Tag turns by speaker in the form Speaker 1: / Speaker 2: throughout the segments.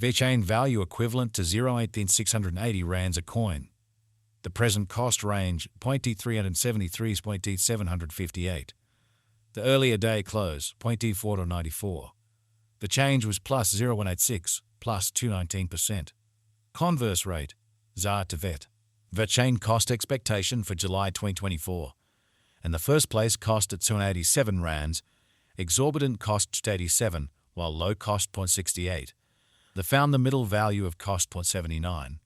Speaker 1: Vechain value equivalent to 0.680 rands a coin. The present cost range 0.373-0.758. The earlier day close 0.494. The change was plus 0.186, plus 219%. Converse rate, ZAR to VET. Vechain cost expectation for July 2024. And the first place cost at 287 rands, exorbitant cost 87, while low cost 0.68. The found the middle value of cost 0.79.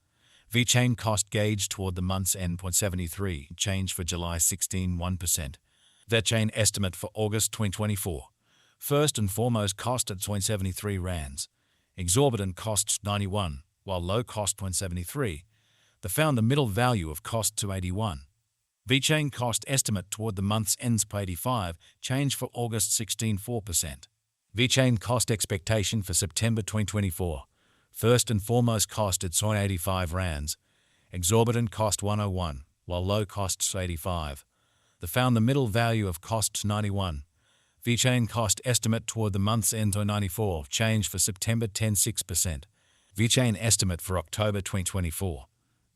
Speaker 1: Vechain cost gauge toward the month's end 0.73, change for July 16.1%. Vechain estimate for August 2024. First and foremost cost at 0.73 rands. Exorbitant costs 91, while low cost 0.73. The found the middle value of cost to 81. Vechain cost estimate toward the month's ends 0.85, change for August 16.4%. Vechain cost expectation for September 2024. First and foremost cost at 0.85 rands. Exorbitant cost 101, while low costs 85. The found the middle value of costs 91. Vechain cost estimate toward the month's end 94, change for September 10.6%. Vechain estimate for October 2024.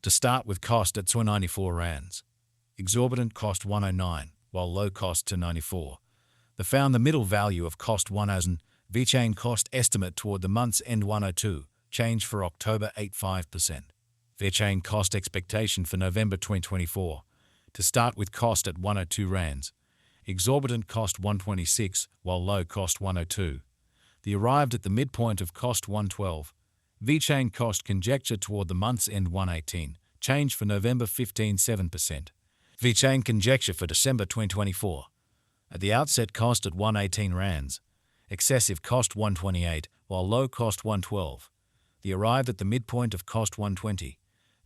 Speaker 1: To start with cost at 294 rands. Exorbitant cost 109, while low cost to 94. The found the middle value of cost 1000. Vechain cost estimate toward the month's end 102, change for October 8.5%. Vechain cost expectation for November 2024. To start with cost at 102 rands. Exorbitant cost 126, while low cost 102. The arrived at the midpoint of cost 112. Vechain cost conjecture toward the month's end 118, change for November 15.7%. Vechain conjecture for December 2024. At the outset cost at 118 rands. Excessive cost 128, while low cost 112. The arrived at the midpoint of cost 120.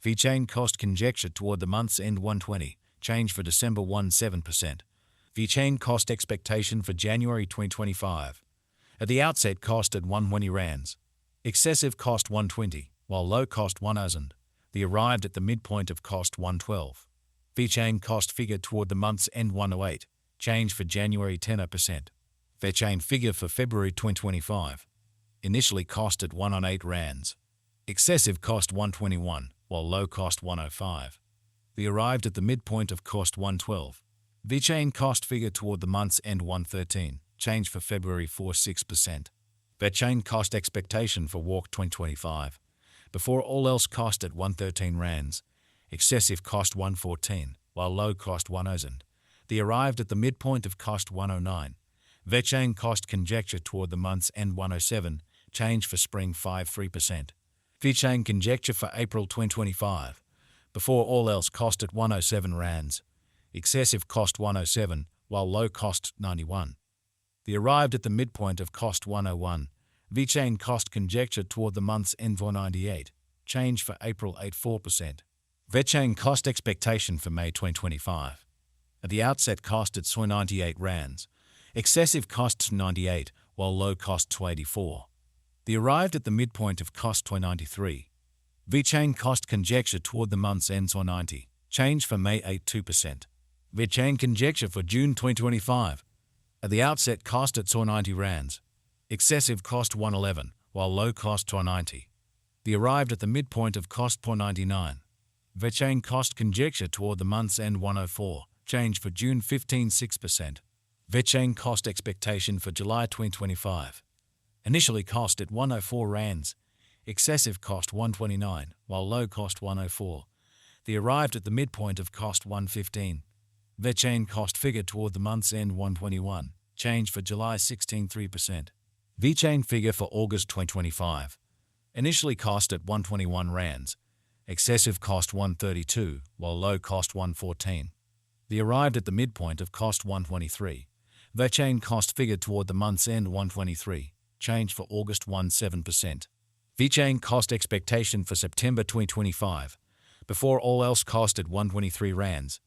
Speaker 1: Vechain cost conjecture toward the month's end 120, change for December 1.7%. Vechain cost expectation for January 2025. At the outset cost at 120 rands. Excessive cost 120, while low cost 1000. The arrived at the midpoint of cost 112. Vechain cost figure toward the month's end 108, change for January 10%. Vechain figure for February 2025. Initially cost at 108 rands. Excessive cost 121, while low cost 105. The arrived at the midpoint of cost 112. Vechain cost figure toward the month's end 113, change for February 4.6%. Vechain cost expectation for Walk 2025. Before all else cost at 113 rands. Excessive cost 114, while low cost 1000. The arrived at the midpoint of cost 109. Vechain cost conjecture toward the month's end 107, change for spring 5.3%. Vechain conjecture for April 2025. Before all else cost at 107 rands. Excessive cost 107, while low cost 91. The arrived at the midpoint of cost 101. Vechain cost conjecture toward the month's end 498, change for April 8.4%. Vechain cost expectation for May 2025. At the outset cost at 98 rands. Excessive costs 98, while low cost 284. The arrived at the midpoint of cost 293. Vechain cost conjecture toward the month's end 290, change for May 8.2%. Vechain conjecture for June 2025. At the outset cost at 290 rands. Excessive cost 111, while low cost 290. The arrived at the midpoint of cost 499. Vechain cost conjecture toward the month's end 104, change for June 15.6%. Vechain cost expectation for July 2025. Initially cost at 104 rands. Excessive cost 129, while low cost 104. The arrived at the midpoint of cost 115. Vechain cost figure toward the month's end 121, change for July 16.3%. Vechain figure for August 2025. Initially cost at 121 rands. Excessive cost 132, while low cost 114. The arrived at the midpoint of cost 123. Vechain cost figure toward the month's end 123, change for August 17%. Vechain cost expectation for September 2025. Before all else cost at 123 rands.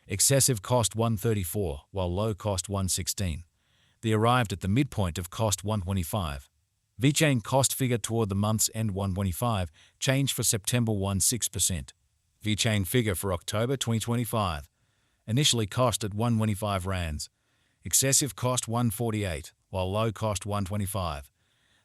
Speaker 1: Excessive cost 134, while low cost 116. The arrived at the midpoint of cost 125. Vechain cost figure toward the month's end 125, change for September 16%. Vechain figure for October 2025. Initially cost at 125 rands. Excessive cost 148, while low cost 125.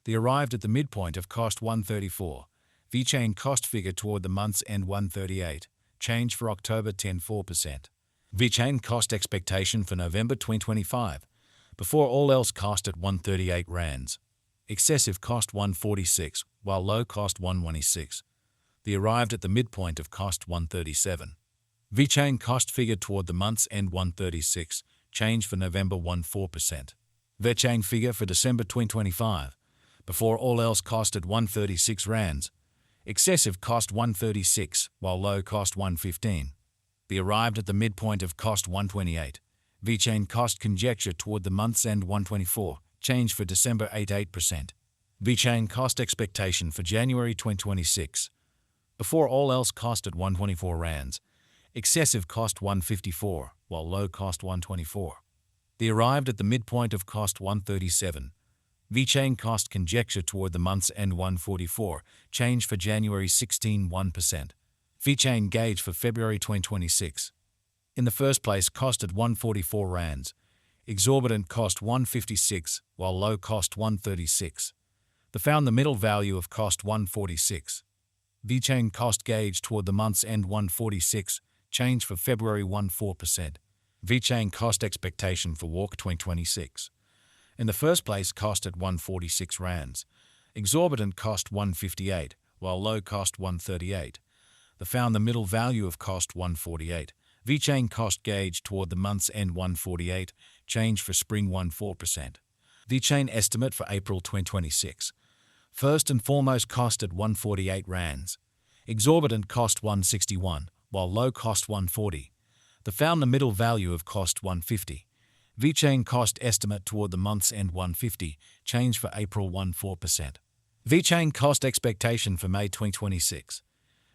Speaker 1: They arrived at the midpoint of cost 134. Vechain cost figure toward the month's end 138. Change for October 10.4%. Vechain cost expectation for November 2025. Before all else cost at 138 rands. Excessive cost 146, while low cost 126. They arrived at the midpoint of cost 137. Vechain cost figure toward the month's end 136. Change for November 1.4%. Vechain figure for December 2025. Before all else cost at 136 rands. Excessive cost 136, while low cost 115. They arrived at the midpoint of cost 128. Vechain cost conjecture toward the month's end 124. Change for December 8.8%. Vechain cost expectation for January 2026. Before all else cost at 124 rands. Excessive cost 154, while low cost 124. They arrived at the midpoint of cost 137. Vechain cost conjecture toward the month's end 144. Change for January 16.1%. Vechain gauge for February 2026. In the first place, cost at 144 rands. Exorbitant cost 156, while low cost 136. They found the middle value of cost 146. Vechain cost gauge toward the month's end 146. Change for February 1.4%. Vechain cost expectation for walk 2026. In the first place, cost at 146 rands. Exorbitant cost 158, while low cost 138. They found the middle value of cost 148. Vechain cost gauge toward the month's end 148. Change for spring 1.4%. Vechain estimate for April 2026. First and foremost, cost at 148 rands. Exorbitant cost 161, while low cost 140. They found the middle value of cost 150. Vechain cost estimate toward the month's end 150. Change for April 1.4%. Vechain cost expectation for May 2026.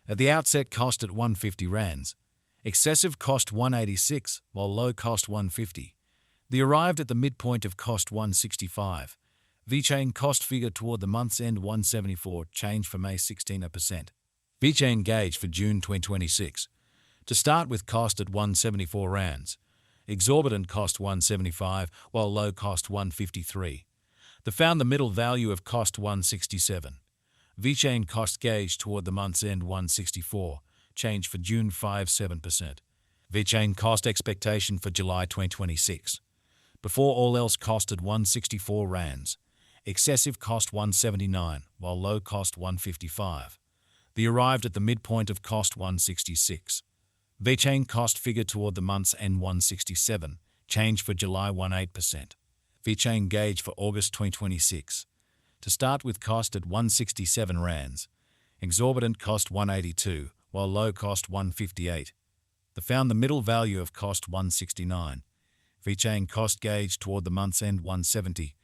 Speaker 1: At the outset, cost at 150 rands. Excessive cost 186, while low cost 150. They arrived at the midpoint of cost 165. Vechain cost figure toward the month's end 174. Change for May 16%. Vechain gauge for June 2026. To start with, cost at 174 rands. Exorbitant cost 175, while low cost 153. They found the middle value of cost 167. Vechain cost gauge toward the month's end 164. Change for June 5.7%. Vechain cost expectation for July 2026. Before all else cost at 164 rands. Excessive cost 179, while low cost 155. They arrived at the midpoint of cost 166. Vechain cost figure toward the month's end 167. Change for July 1.8%. Vechain gauge for August 2026. To start with, cost at 167 rands. Exorbitant cost 182, while low cost 158. They found the middle value of cost 169. Vechain cost gauge toward the month's end 170.